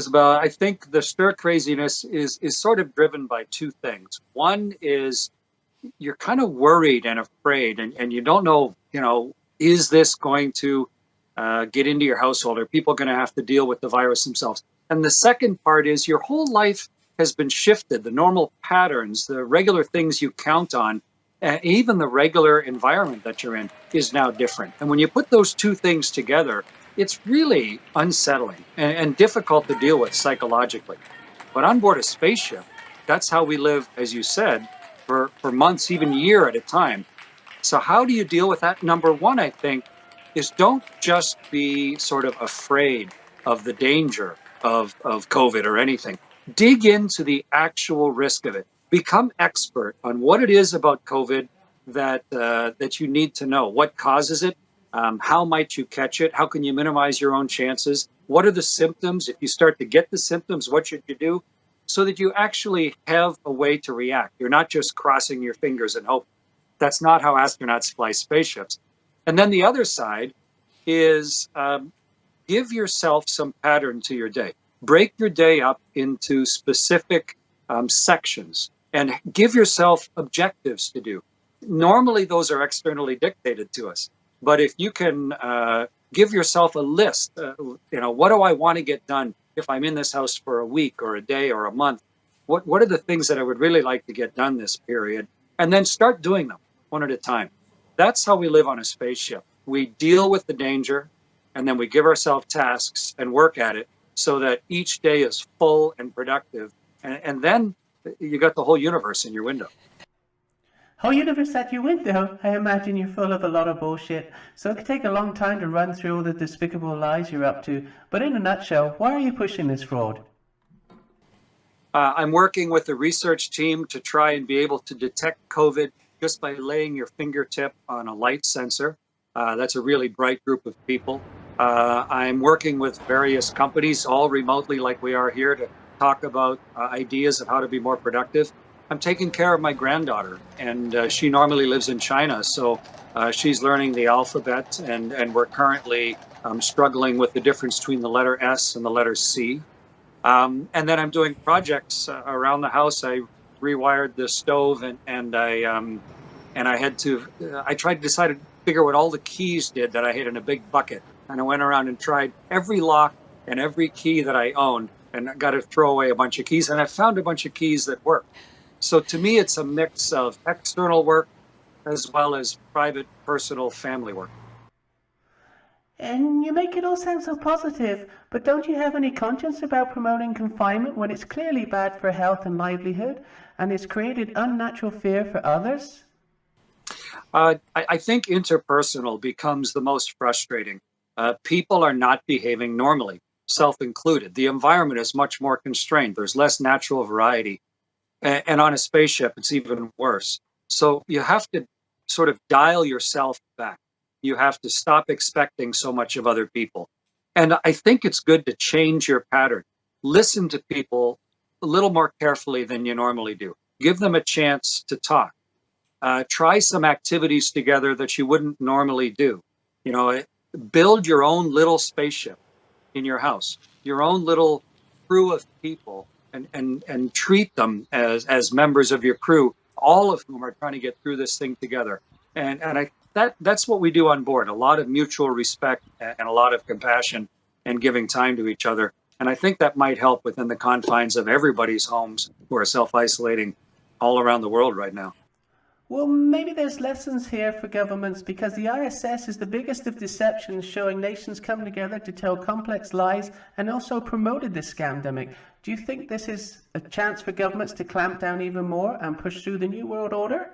Isabel, I think the stir craziness is sort of driven by two things. One is you're kind of worried and afraid, and you don't know, is this going to get into your household? Are people going to have to deal with the virus themselves? And the second part is your whole life has been shifted. The normal patterns, the regular things you count on, even the regular environment that you're in is now different. And when you put those two things together, it's really unsettling and difficult to deal with psychologically. But on board a spaceship, that's how we live, as you said, for months, even a year at a time. So how do you deal with that? Number one, I think, is don't just be sort of afraid of the danger of COVID or anything. Dig into the actual risk of it. Become expert on what it is about COVID that you need to know. What causes it? How might you catch it? How can you minimize your own chances? What are the symptoms? If you start to get the symptoms, what should you do? So that you actually have a way to react. You're not just crossing your fingers and hope. That's not how astronauts fly spaceships. And then the other side is give yourself some pattern to your day. Break your day up into specific sections and give yourself objectives to do. Normally, those are externally dictated to us. But if you can give yourself a list, what do I want to get done if I'm in this house for a week or a day or a month? What are the things that I would really like to get done this period? And then start doing them one at a time. That's how we live on a spaceship. We deal with the danger, and then we give ourselves tasks and work at it so that each day is full and productive. And then you got the whole universe in your window. Whole universe at your window? I imagine you're full of a lot of bullshit, so it could take a long time to run through all the despicable lies you're up to. But in a nutshell, why are you pushing this fraud? I'm working with the research team to try and be able to detect COVID just by laying your fingertip on a light sensor. That's a really bright group of people. I'm working with various companies, all remotely like we are here, to talk about ideas of how to be more productive. I'm taking care of my granddaughter, and she normally lives in China, so she's learning the alphabet, and we're currently struggling with the difference between the letter S and the letter C. And then I'm doing projects around the house. I rewired the stove, and I had to. I tried to decide to figure what all the keys did that I had in a big bucket, and I went around and tried every lock and every key that I owned, and I got to throw away a bunch of keys, and I found a bunch of keys that work. So to me, it's a mix of external work as well as private, personal, family work. And you make it all sound so positive, but don't you have any conscience about promoting confinement when it's clearly bad for health and livelihood, and it's created unnatural fear for others? I think interpersonal becomes the most frustrating. People are not behaving normally, self-included. The environment is much more constrained. There's less natural variety. And on a spaceship, it's even worse. So you have to sort of dial yourself back. You have to stop expecting so much of other people. And I think it's good to change your pattern. Listen to people a little more carefully than you normally do. Give them a chance to talk. Try some activities together that you wouldn't normally do. Build your own little spaceship in your house, your own little crew of people, and treat them as members of your crew, all of whom are trying to get through this thing together. And that's what we do on board, a lot of mutual respect and a lot of compassion and giving time to each other. And I think that might help within the confines of everybody's homes who are self-isolating all around the world right now. Well, maybe there's lessons here for governments, because the ISS is the biggest of deceptions, showing nations come together to tell complex lies and also promoted this scamdemic. Do you think this is a chance for governments to clamp down even more and push through the New World Order?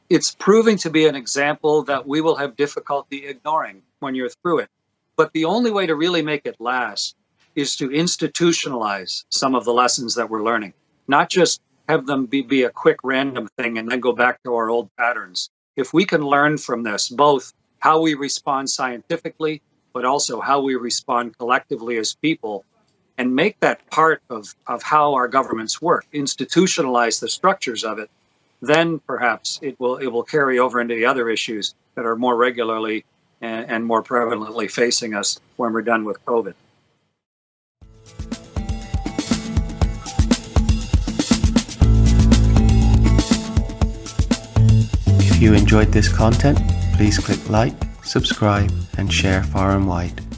It's proving to be an example that we will have difficulty ignoring when you're through it. But the only way to really make it last is to institutionalize some of the lessons that we're learning, not just have them be a quick random thing and then go back to our old patterns. If we can learn from this, both how we respond scientifically, but also how we respond collectively as people, and make that part of how our governments work, institutionalize the structures of it, then perhaps it will carry over into the other issues that are more regularly and more prevalently facing us when we're done with COVID. If you enjoyed this content, please click like, subscribe and share far and wide.